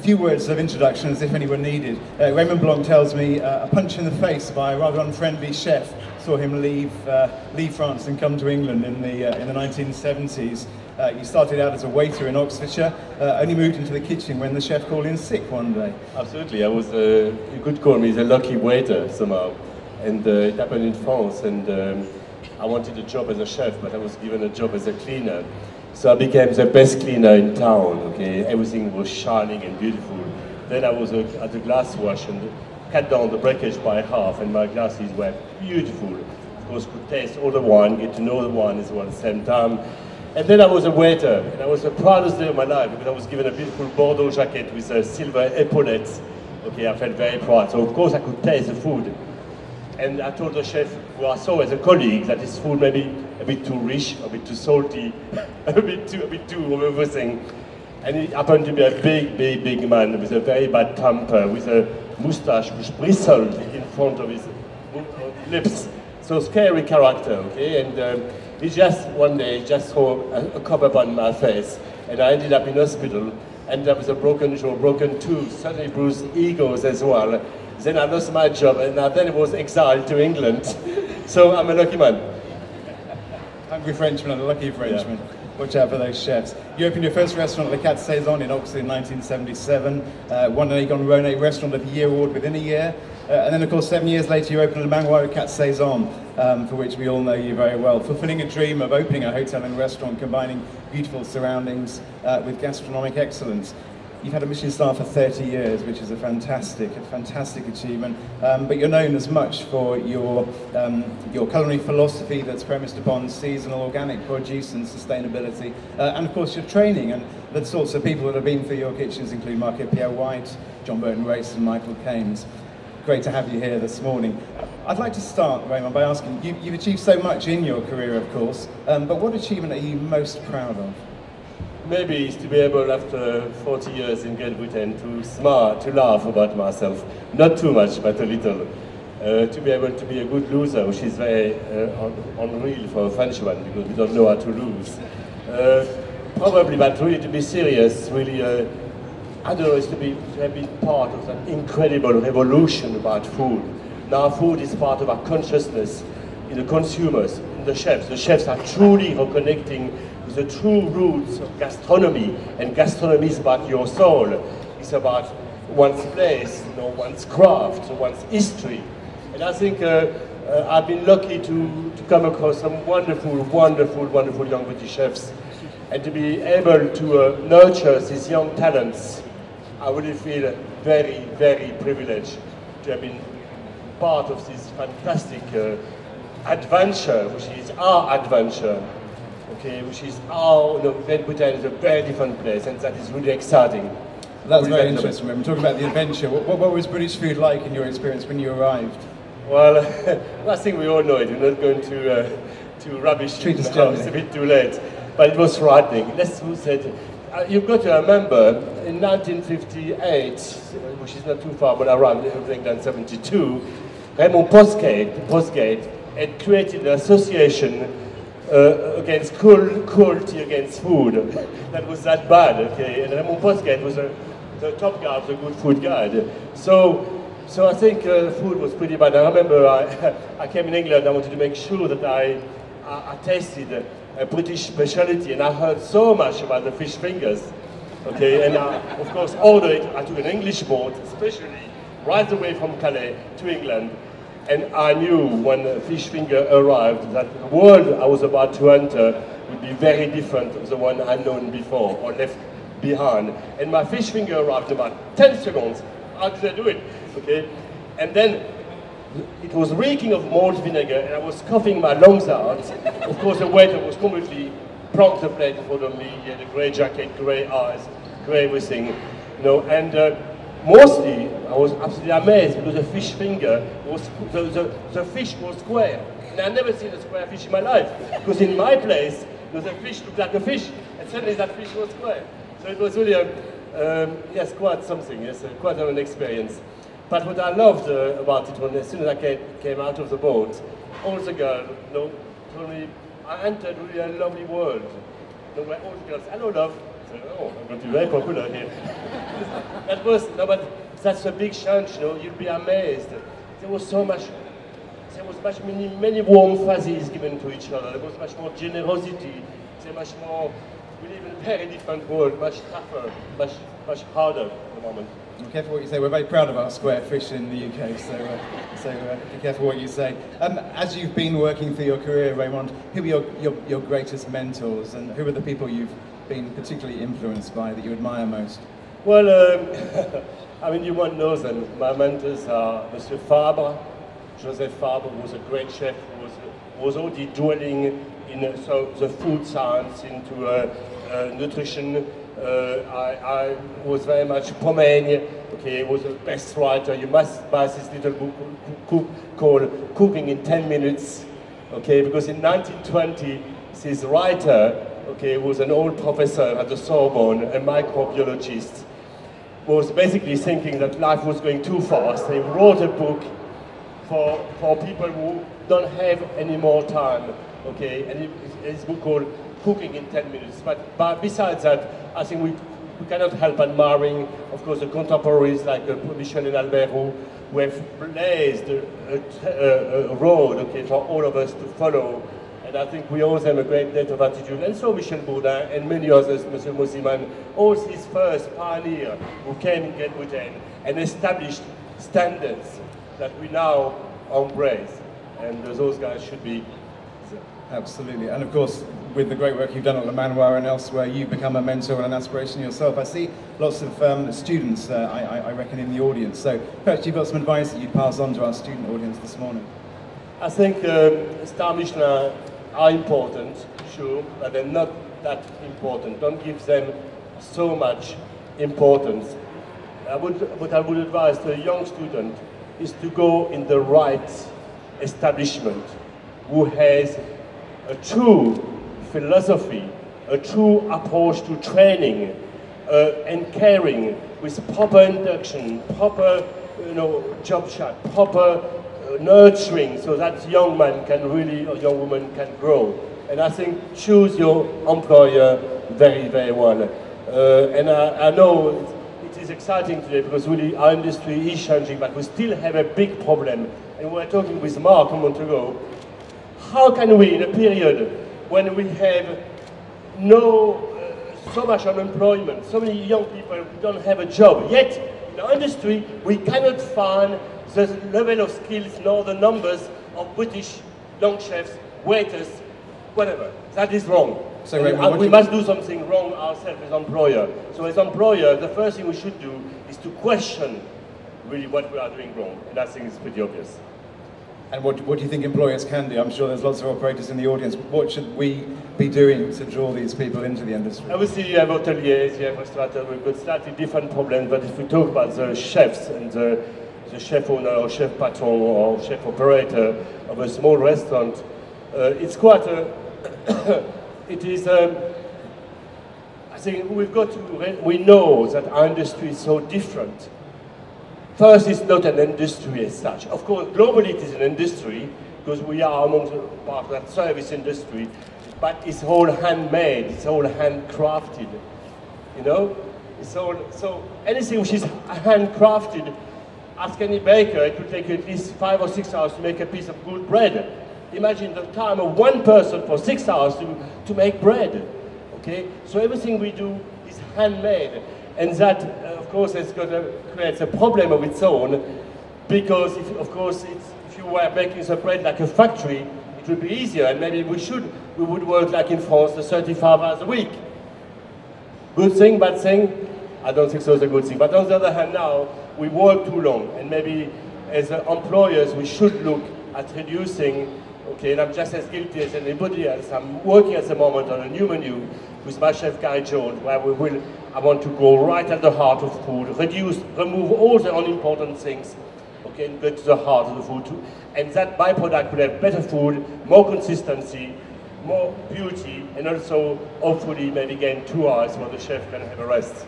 few words of introduction, as if any were needed. Raymond Blanc tells me a punch in the face by a rather unfriendly chef saw him leave France and come to England in the 1970s. You started out as a waiter in Oxfordshire, only moved into the kitchen when the chef called in sick one day. Absolutely, I was, you could call me the lucky waiter somehow. And it happened in France, and I wanted a job as a chef, but I was given a job as a cleaner. So I became the best cleaner in town, okay? Everything was shining and beautiful. Then I was at the glass wash and cut down the breakage by half, and my glasses were beautiful. Of course, could taste all the wine, get to know the wine as well at the same time. And then I was a waiter, and I was the proudest day of my life because I was given a beautiful Bordeaux jacket with silver epaulettes. Okay, I felt very proud. So of course I could taste the food. And I told the chef, who I saw as a colleague, that his food may be a bit too rich, a bit too salty, a bit too of everything. And he happened to be a big man with a very bad temper, with a moustache which bristled in front of his lips. So scary character, okay? And he just, one day, just threw a cup upon my face, and I ended up in hospital. Ended up with a broken jaw, broken tooth, suddenly bruised egos as well. Then I lost my job, and then I was exiled to England. So I'm a lucky man. Hungry Frenchman and a lucky Frenchman. Yeah. Watch out for those chefs. You opened your first restaurant at the Quatre Saisons in Oxford in 1977. Won an Egon Rone Restaurant of the Year award within a year. And then, of course, 7 years later, you opened a Manoir Quatre Saisons, for which we all know you very well. Fulfilling a dream of opening a hotel and restaurant, combining beautiful surroundings with gastronomic excellence. You've had a Michelin star for 30 years, which is a fantastic achievement. But you're known as much for your culinary philosophy that's premised upon seasonal organic produce and sustainability. And of course your training, and the sorts of people that have been through your kitchens include Market Pierre White, John Burton Race and Michael Keynes. Great to have you here this morning. I'd like to start, Raymond, by asking, you've achieved so much in your career, of course, but what achievement are you most proud of? Maybe it's to be able, after 40 years in Great Britain, to smile, to laugh about myself. Not too much, but a little. To be able to be a good loser, which is very unreal for a Frenchman, because we don't know how to lose. Probably, but really to be serious, really, I don't know, it's to have been part of that incredible revolution about food. Now food is part of our consciousness in the consumers, in the chefs. The chefs are truly reconnecting with the true roots of gastronomy, and gastronomy is about your soul. It's about one's place, one's craft, one's history. And I think I've been lucky to come across some wonderful young British chefs, and to be able to nurture these young talents. I really feel very privileged to have been part of this fantastic adventure, which is our adventure. Okay, which is how Great Britain is a very different place, and that is really exciting. That's very interesting. We're talking about the adventure. What was British food like in your experience when you arrived? Well, I think we all know it. We're not going to rubbish it now. It's a bit too late, but it was frightening. Let's say you've got to remember in 1958, which is not too far, but around 1972, Raymond Blanc had created an association against cruelty against food. That was that bad, okay? And Raymond Blanc was the top guy of the good food guide. So I think food was pretty bad. I remember I came in England, I wanted to make sure that I tasted a British speciality, and I heard so much about the fish fingers, okay? And I, of course, ordered it. I took an English boat, especially right away from Calais to England. And I knew when the fish finger arrived that the world I was about to enter would be very different from the one I'd known before or left behind. And my fish finger arrived in about 10 seconds. How did I do it? Okay? And then it was reeking of malt vinegar, and I was coughing my lungs out. Of course, the waiter was completely plunked the plate in front of me. He had a grey jacket, grey eyes, grey everything, and mostly, I was absolutely amazed because the fish finger was, the fish was square. And I've never seen a square fish in my life. Because in my place, the fish looked like a fish, and suddenly that fish was square. So it was really, yes, quite something, yes, quite an experience. But what I loved about it, when as soon as I came out of the boat, all the girls, told me I entered really a lovely world. Where all the girls, hello love, Oh, I'm going to be very popular here. That was, no, but that's a big change, you know, you'll be amazed. There was many warm fuzzies given to each other. There was much more generosity. There was much more, we live in a very different world, much tougher, much harder at the moment. Be careful what you say. We're very proud of our square fish in the UK, so be careful what you say. As you've been working through your career, Raymond, who are your greatest mentors, and who are the people you've been particularly influenced by that you admire most? Well, I mean, you won't know them. My mentors are Monsieur Fabre. Joseph Fabre was a great chef, was already dwelling in the food science, into nutrition. I was very much Pomagne. Okay, he was the best writer. You must buy this little book called Cooking in 10 Minutes. Okay, because in 1920, this writer, okay, was an old professor at the Sorbonne, a microbiologist, was basically thinking that life was going too fast. He wrote a book for people who don't have any more time. Okay, and it's a book called Cooking in 10 Minutes. But besides that, I think we cannot help admiring, of course, the contemporaries like Michel and Albert, who have blazed a road, okay, for all of us to follow. And I think we owe them a great debt of gratitude. And so Michel Bourdin and many others, Monsieur Mosiman, all these first pioneers who came in Great Britain and established standards that we now embrace. And those guys should be. Absolutely. And of course, with the great work you've done at Le Manoir and elsewhere, you've become a mentor and an aspiration yourself. I see lots of students, I reckon, in the audience. So perhaps you've got some advice that you'd pass on to our student audience this morning. I think Star Michelin are important, sure, but they're not that important. Don't give them so much importance. What I would advise to a young student is to go in the right establishment who has a true philosophy, a true approach to training and caring, with proper induction, proper job chat, proper nurturing, so that young man can really, or young woman can grow. And I think choose your employer very, very well. And I know it is exciting today because really our industry is changing, but we still have a big problem. And we were talking with Mark a month ago. How can we, in a period when we have so much unemployment, so many young people who don't have a job, yet in our industry we cannot find the level of skills nor the numbers of British long chefs, waiters, whatever. That is wrong. So we must do something wrong ourselves as employer. So as employer, the first thing we should do is to question really what we are doing wrong. And I think it's pretty obvious. And what do you think employers can do? I'm sure there's lots of operators in the audience. What should we be doing to draw these people into the industry? Obviously, you have hoteliers, you have restaurateurs, we've got slightly different problems, but if we talk about the chefs and the chef owner or chef patron or chef operator of a small restaurant, it's quite a, it is, I think we know that our industry is so different. First, it's not an industry as such. Of course, globally it is an industry, because we are among the part of that service industry, but it's all handmade, it's all handcrafted, you know? It's all, so anything which is handcrafted, ask any baker, it will take at least 5 or 6 hours to make a piece of good bread. Imagine the time of one person for 6 hours to make bread, okay? So everything we do is handmade. And that, of course, has got to create a problem of its own, because if you were making the bread like a factory, it would be easier, and maybe we would work like in France, 35 hours a week. Good thing, bad thing? I don't think so. It's a good thing. But on the other hand, now we work too long, and maybe as employers we should look at reducing. Okay, and I'm just as guilty as anybody else. I'm working at the moment on a new menu with my chef Gary Jones, where I want to go right at the heart of food, remove all the unimportant things, okay, and get to the heart of the food too. And that byproduct will have better food, more consistency, more beauty, and also hopefully maybe gain 2 hours where the chef can have a rest.